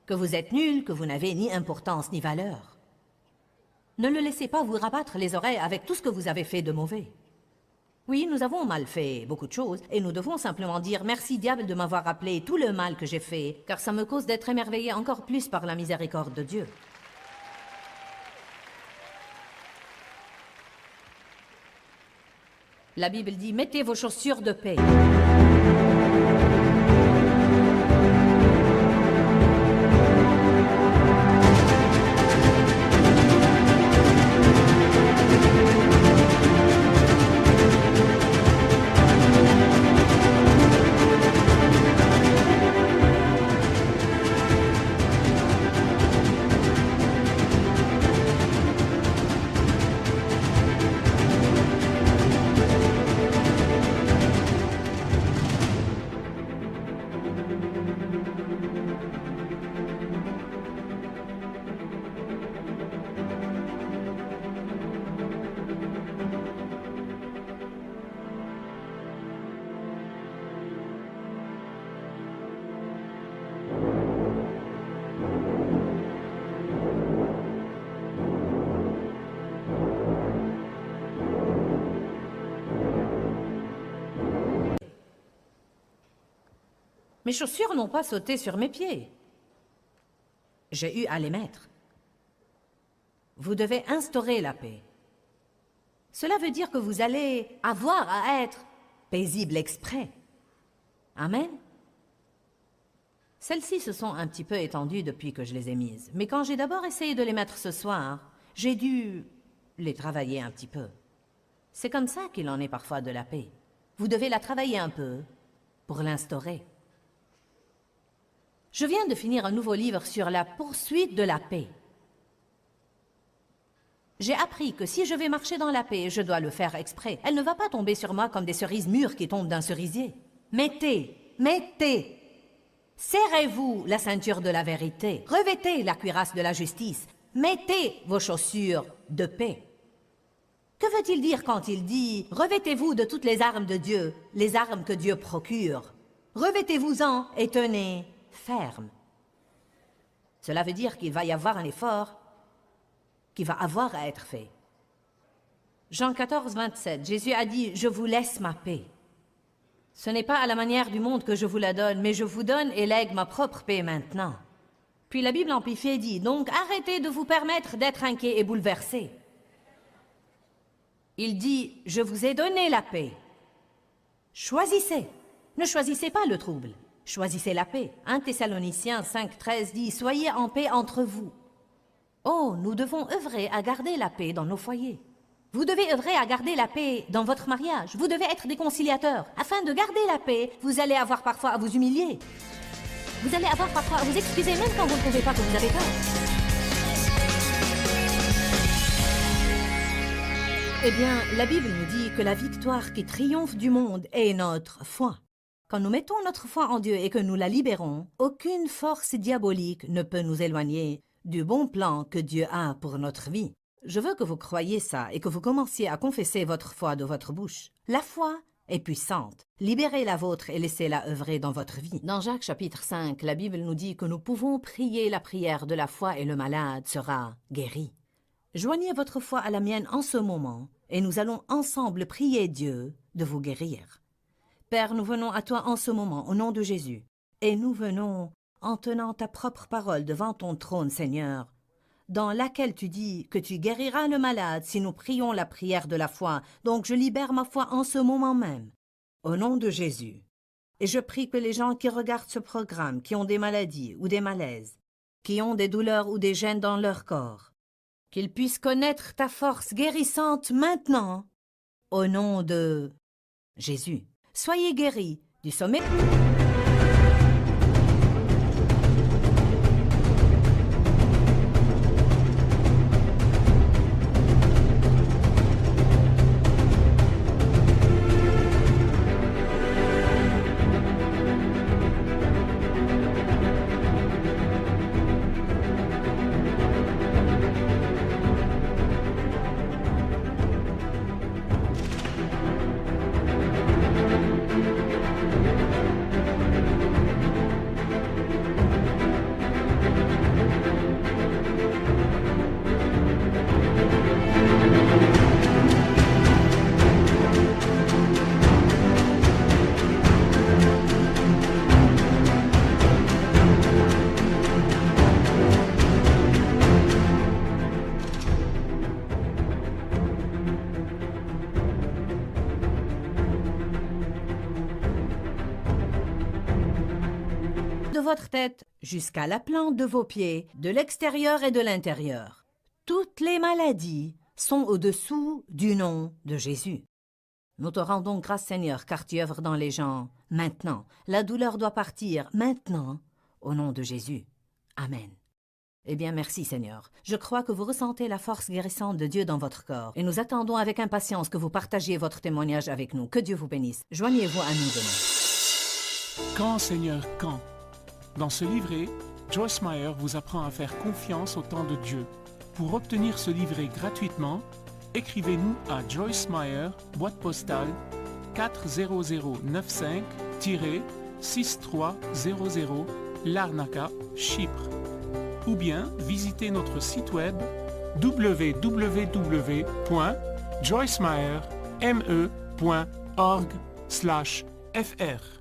que vous êtes nul, que vous n'avez ni importance ni valeur. Ne le laissez pas vous rabattre les oreilles avec tout ce que vous avez fait de mauvais. Oui, nous avons mal fait beaucoup de choses, et nous devons simplement dire « Merci, diable, de m'avoir rappelé tout le mal que j'ai fait, car ça me cause d'être émerveillé encore plus par la miséricorde de Dieu. » La Bible dit « Mettez vos chaussures de paix. » Mes chaussures n'ont pas sauté sur mes pieds. J'ai eu à les mettre. Vous devez instaurer la paix. Cela veut dire que vous allez avoir à être paisible exprès. Amen. Celles-ci se sont un petit peu étendues depuis que je les ai mises. Mais quand j'ai d'abord essayé de les mettre ce soir, j'ai dû les travailler un petit peu. C'est comme ça qu'il en est parfois de la paix. Vous devez la travailler un peu pour l'instaurer. Je viens de finir un nouveau livre sur la poursuite de la paix. J'ai appris que si je vais marcher dans la paix, je dois le faire exprès. Elle ne va pas tomber sur moi comme des cerises mûres qui tombent d'un cerisier. Mettez, serrez-vous la ceinture de la vérité. Revêtez la cuirasse de la justice. Mettez vos chaussures de paix. Que veut-il dire quand il dit « Revêtez-vous de toutes les armes de Dieu, les armes que Dieu procure. Revêtez-vous-en et tenez ferme. » Cela veut dire qu'il va y avoir un effort qui va avoir à être fait. Jean 14, 27, Jésus a dit « Je vous laisse ma paix. Ce n'est pas à la manière du monde que je vous la donne, mais je vous donne et lègue ma propre paix maintenant. » Puis la Bible amplifiée dit « Donc arrêtez de vous permettre d'être inquiet et bouleversé. » Il dit « Je vous ai donné la paix. Choisissez. Ne choisissez pas le trouble. Choisissez la paix. 1 Thessaloniciens 5, 13 dit « Soyez en paix entre vous. » Oh, nous devons œuvrer à garder la paix dans nos foyers. Vous devez œuvrer à garder la paix dans votre mariage. Vous devez être des conciliateurs. Afin de garder la paix, vous allez avoir parfois à vous humilier. Vous allez avoir parfois à vous excuser même quand vous ne trouvez pas que vous avez tort. Eh bien, la Bible nous dit que la victoire qui triomphe du monde est notre foi. Quand nous mettons notre foi en Dieu et que nous la libérons, aucune force diabolique ne peut nous éloigner du bon plan que Dieu a pour notre vie. Je veux que vous croyiez ça et que vous commenciez à confesser votre foi de votre bouche. La foi est puissante. Libérez la vôtre et laissez-la œuvrer dans votre vie. Dans Jacques chapitre 5, la Bible nous dit que nous pouvons prier la prière de la foi et le malade sera guéri. Joignez votre foi à la mienne en ce moment et nous allons ensemble prier Dieu de vous guérir. Père, nous venons à toi en ce moment, au nom de Jésus, et nous venons en tenant ta propre parole devant ton trône, Seigneur, dans laquelle tu dis que tu guériras le malade si nous prions la prière de la foi. Donc je libère ma foi en ce moment même, au nom de Jésus. Et je prie que les gens qui regardent ce programme, qui ont des maladies ou des malaises, qui ont des douleurs ou des gênes dans leur corps, qu'ils puissent connaître ta force guérissante maintenant, au nom de Jésus. Soyez guéris du sommeil. De votre tête jusqu'à la plante de vos pieds, de l'extérieur et de l'intérieur. Toutes les maladies sont au-dessous du nom de Jésus. Nous te rendons grâce, Seigneur, car tu œuvres dans les gens maintenant. La douleur doit partir maintenant, au nom de Jésus. Amen. Eh bien, merci, Seigneur. Je crois que vous ressentez la force guérissante de Dieu dans votre corps et nous attendons avec impatience que vous partagiez votre témoignage avec nous. Que Dieu vous bénisse. Joignez-vous à nous demain. Quand, Seigneur, quand? Dans ce livret, Joyce Meyer vous apprend à faire confiance au temps de Dieu. Pour obtenir ce livret gratuitement, écrivez-nous à Joyce Meyer, boîte postale 40095-6300, Larnaca, Chypre. Ou bien visitez notre site web www.joycemeyer.org/fr.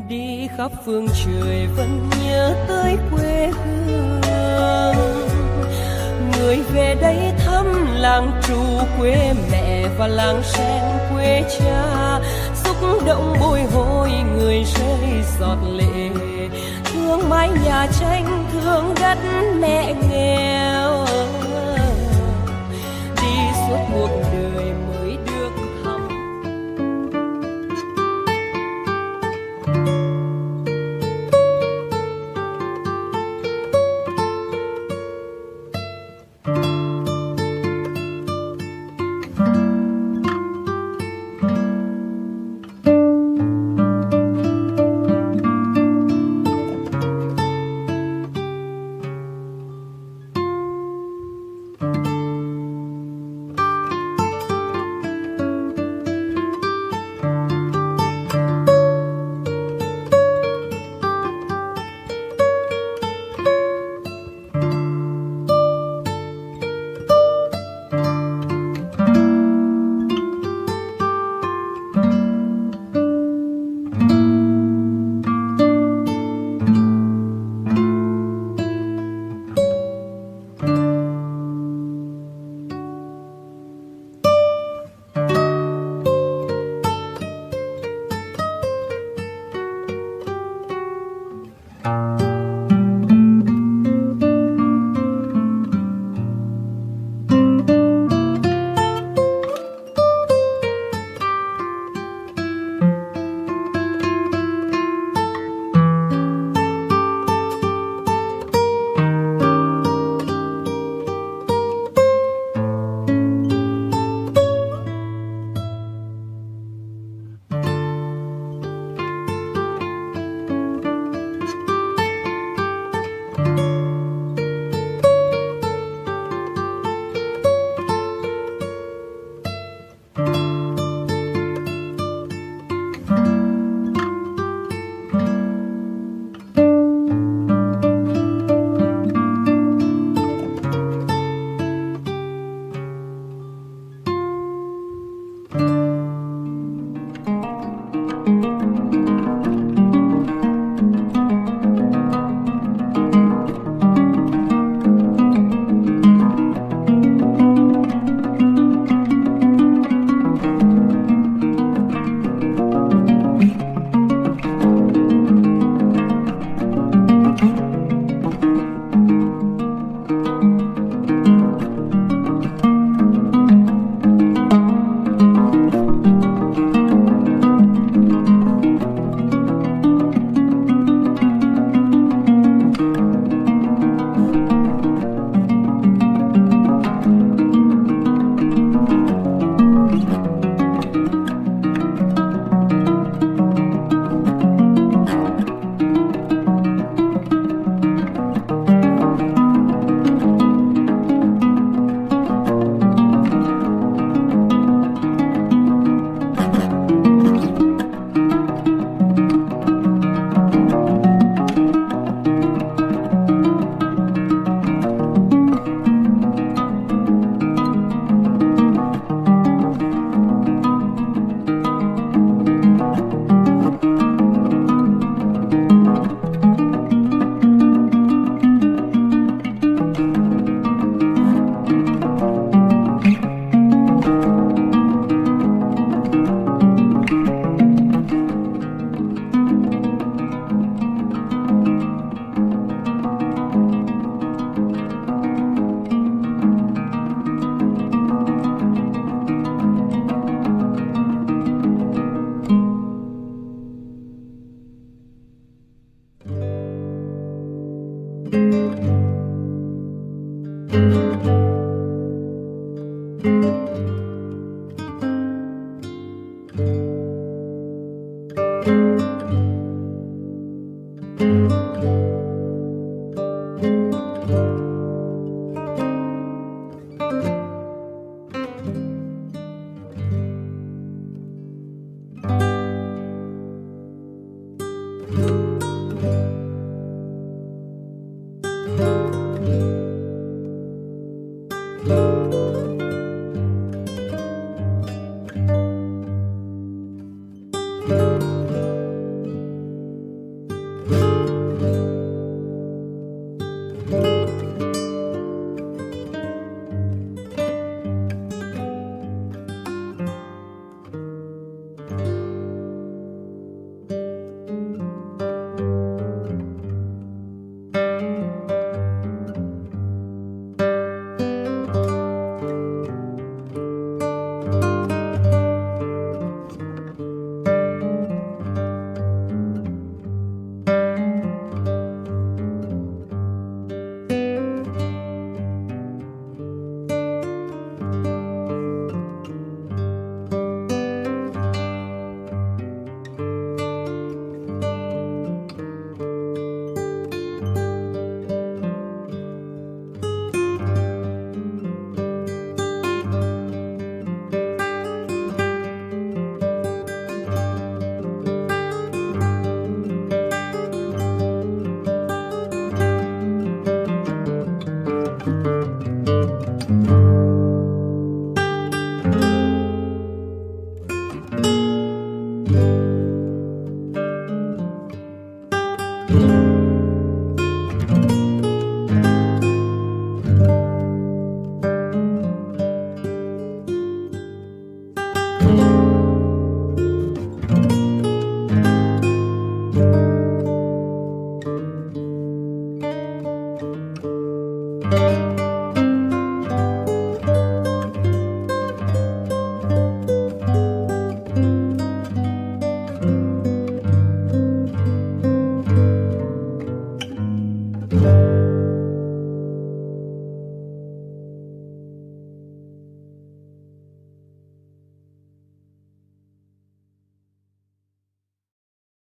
Đi khắp phương trời vẫn nhớ tới quê hương, người về đây thăm làng Trù quê mẹ và làng Sen quê cha, xúc động bồi hồi người rơi giọt lệ, thương mái nhà tranh thương đất mẹ nghèo, đi suốt cuộc đời mới được thăm.